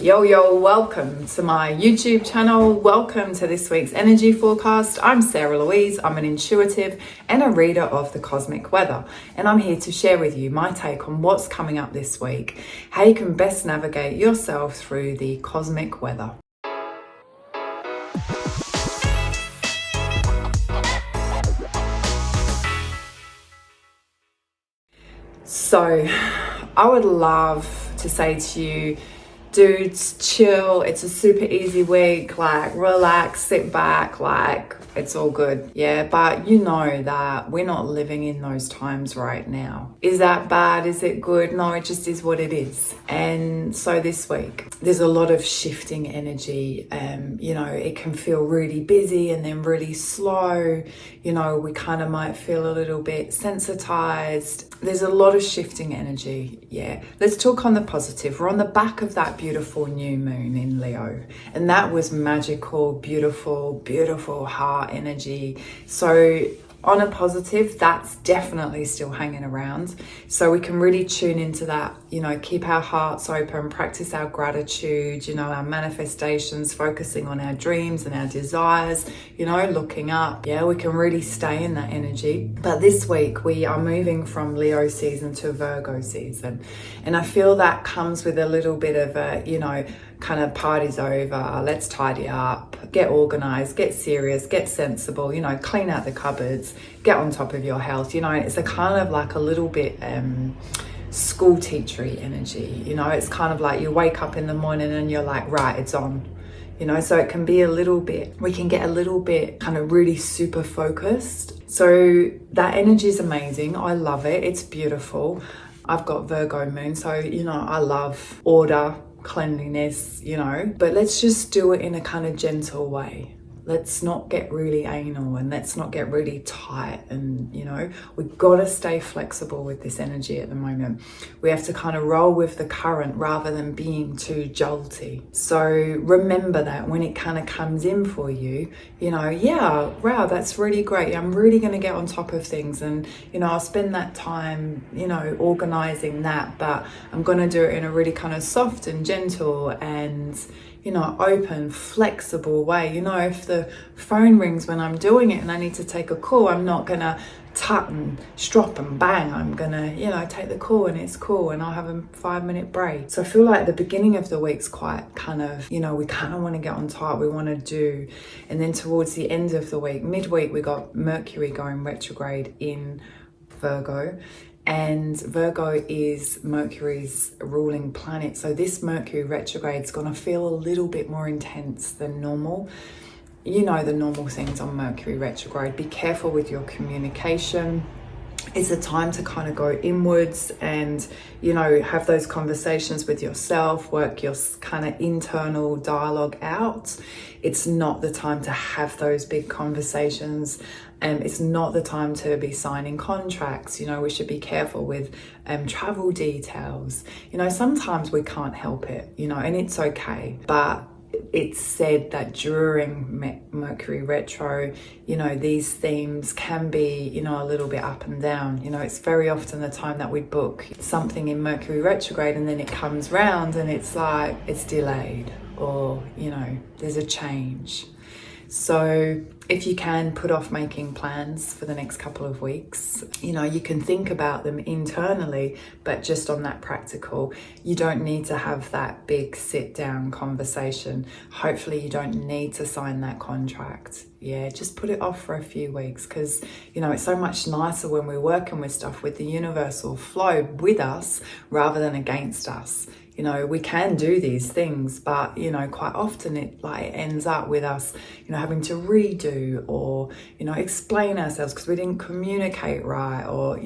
Yo, welcome to my YouTube channel. Welcome to this week's energy forecast. I'm Sarah Louise. I'm an intuitive and a reader of the cosmic weather. And I'm here to share with you my take on what's coming up this week, how you can best navigate yourself through the cosmic weather. So, I would love to say to you, dudes, chill. It's a super easy week. Like, relax, sit back, like, it's all good. Yeah, but you know that we're not living in those times right now. Is that bad? Is it good? No, it just is what it is. And so this week, there's a lot of shifting energy. It can feel really busy and then really slow. We kind of might feel a little bit sensitized. There's a lot of shifting energy. Yeah. Let's talk on the positive. We're on the back of that beautiful new moon in Leo. And that was magical, beautiful, beautiful heart energy. So on a positive, that's definitely still hanging around. So we can really tune into that, keep our hearts open, practice our gratitude, our manifestations, focusing on our dreams and our desires, looking up. Yeah, we can really stay in that energy. But this week we are moving from Leo season to Virgo season. And I feel that comes with a little bit of a, kind of party's over, let's tidy up, get organized, get serious, get sensible, clean out the cupboards, get on top of your health. It's a kind of like a little bit school teachery energy. It's kind of like you wake up in the morning and you're like, right, it's on. So it can be we can get a little bit kind of really super focused. So that energy is amazing. I love it. It's beautiful. I've got Virgo moon, so I love order, cleanliness, but let's just do it in a kind of gentle way. Let's not get really anal and let's not get really tight. And we've got to stay flexible with this energy at the moment. We have to kind of roll with the current rather than being too jolty. So remember that when it kind of comes in for you, wow, that's really great. I'm really going to get on top of things, and I'll spend that time organizing that, but I'm going to do it in a really kind of soft and gentle and open, flexible way. If the phone rings when I'm doing it and I need to take a call, I'm not gonna tut and strop and bang. I'm gonna, take the call and it's cool and I'll have a 5-minute break. So I feel like the beginning of the week's quite kind of, we kind of want to get on top, we want to do. And then towards the end of the week, midweek, we got Mercury going retrograde in Virgo. And Virgo is Mercury's ruling planet. So this Mercury retrograde is going to feel a little bit more intense than normal. The normal things on Mercury retrograde. Be careful with your communication. It's a time to kind of go inwards and, have those conversations with yourself, work your kind of internal dialogue out. It's not the time to have those big conversations. It's not the time to be signing contracts. We should be careful with travel details. Sometimes we can't help it, and it's okay. But it's said that during Mercury retro, these themes can be, a little bit up and down. It's very often the time that we book something in Mercury retrograde and then it comes round and it's like it's delayed or, there's a change. So if you can put off making plans for the next couple of weeks, you can think about them internally, but just on that practical, you don't need to have that big sit down conversation. Hopefully you don't need to sign that contract. Yeah, just put it off for a few weeks because, it's so much nicer when we're working with stuff with the universal flow with us rather than against us. We can do these things, but, quite often it ends up with us, having to redo or, explain ourselves because we didn't communicate right or,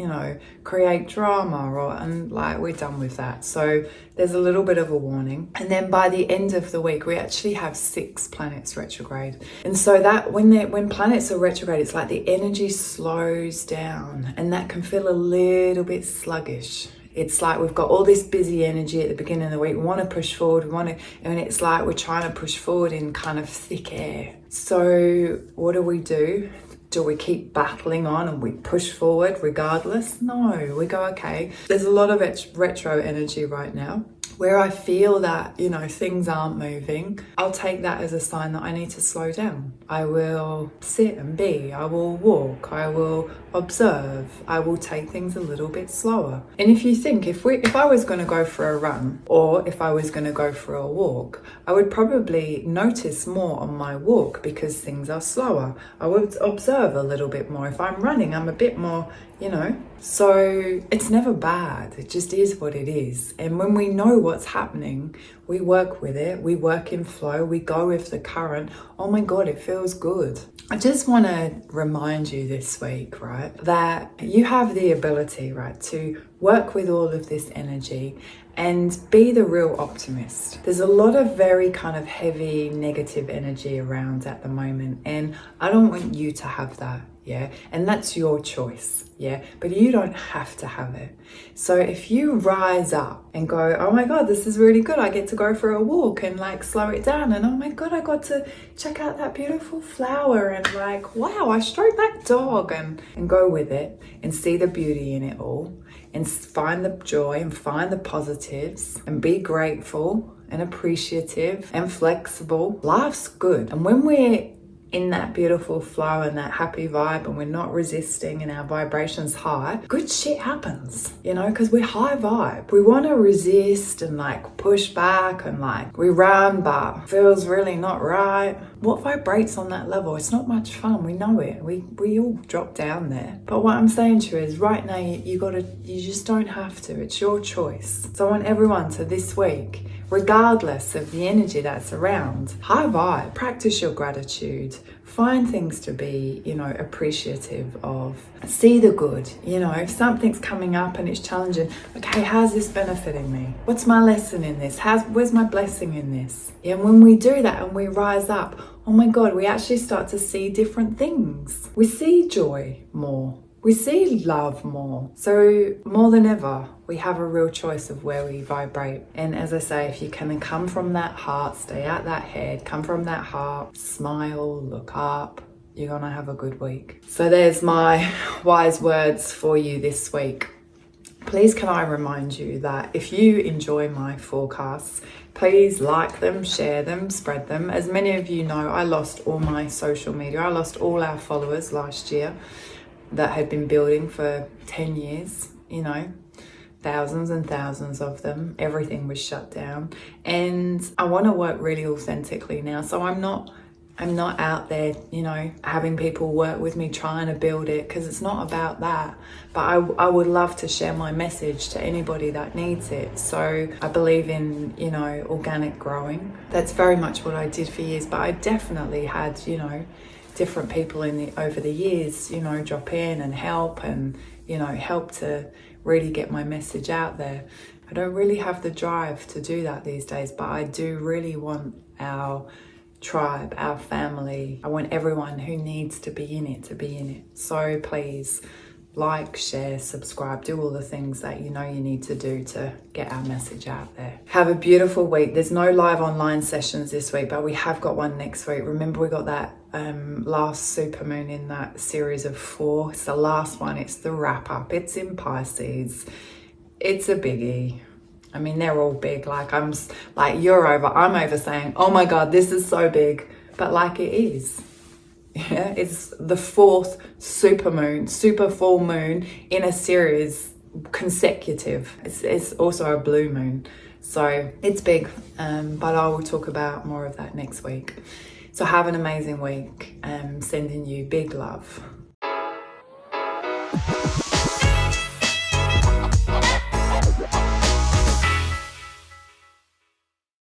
create drama and we're done with that. So there's a little bit of a warning. And then by the end of the week, we actually have 6 planets retrograde. And so that when planets are retrograde, it's like the energy slows down and that can feel a little bit sluggish. It's like we've got all this busy energy at the beginning of the week. We want to push forward. And it's like we're trying to push forward in kind of thick air. So what do? Do we keep battling on and we push forward regardless? No, we go, okay. There's a lot of retro energy right now. where I feel that, you know, things aren't moving, I'll take that as a sign that I need to slow down. I will sit and be, I will walk, I will observe, I will take things a little bit slower. And if you think, if I was going to go for a run, or if I was going to go for a walk, I would probably notice more on my walk because things are slower. I would observe a little bit more. If I'm running, I'm a bit more, you know. So it's never bad. It just is what it is. And when we know what's happening, we work with it. We work in flow. We go with the current. Oh my God, it feels good. I just want to remind you this week, right, that you have the ability, right, to work with all of this energy and be the real optimist. There's a lot of very kind of heavy negative energy around at the moment, and I don't want you to have that. Yeah, and that's your choice. Yeah, but you don't have to have it. So if you rise up and go, oh my God, this is really good, I get to go for a walk and like slow it down, and oh my God, I got to check out that beautiful flower, and like, wow, I stroked that dog, and go with it and see the beauty in it all, and find the joy and find the positives, and be grateful and appreciative and flexible. Life's good. And when we're in that beautiful flow and that happy vibe, and we're not resisting, and our vibration's high, good shit happens, you know, because we're high vibe. We want to resist and like push back and like we run, but feels really not right. What vibrates on that level? It's not much fun. We know it. We all drop down there. But what I'm saying to you is, right now you just don't have to. It's your choice. So I want everyone to this week, regardless of the energy that's around, high vibe, practice your gratitude, find things to be, you know, appreciative of, see the good, you know, if something's coming up and it's challenging, okay, how's this benefiting me? What's my lesson in this? Where's my blessing in this? Yeah, and when we do that and we rise up, oh my God, we actually start to see different things. We see joy more. We see love more. So more than ever, we have a real choice of where we vibrate. And as I say, if you can come from that heart, stay out that head, come from that heart, smile, look up, you're gonna have a good week. So there's my wise words for you this week. Please can I remind you that if you enjoy my forecasts, please like them, share them, spread them. As many of you know, I lost all my social media. I lost all our followers last year that had been building for 10 years, you know, thousands and thousands of them. Everything was shut down. And I want to work really authentically now. So I'm not out there, you know, having people work with me trying to build it, because it's not about that. But I would love to share my message to anybody that needs it. So I believe in, you know, organic growing. That's very much what I did for years. But I definitely had, you know, different people over the years, you know, drop in and help, and, you know, help to really get my message out there. I don't really have the drive to do that these days, but I do really want our tribe, our family. I want everyone who needs to be in it to be in it. So please like, share, subscribe, do all the things that you know you need to do to get our message out there. Have a beautiful week. There's no live online sessions this week, but we have got one next week. Remember, we got that last supermoon in that series of 4. It's the last one. It's the wrap up. It's in Pisces. It's a biggie. I mean, they're all big. Like I'm over saying, oh my God, this is so big. But like it is. Yeah, it's the 4th super full moon in a series, consecutive. It's also a blue moon. So it's big, but I will talk about more of that next week. So have an amazing week. Sending you big love.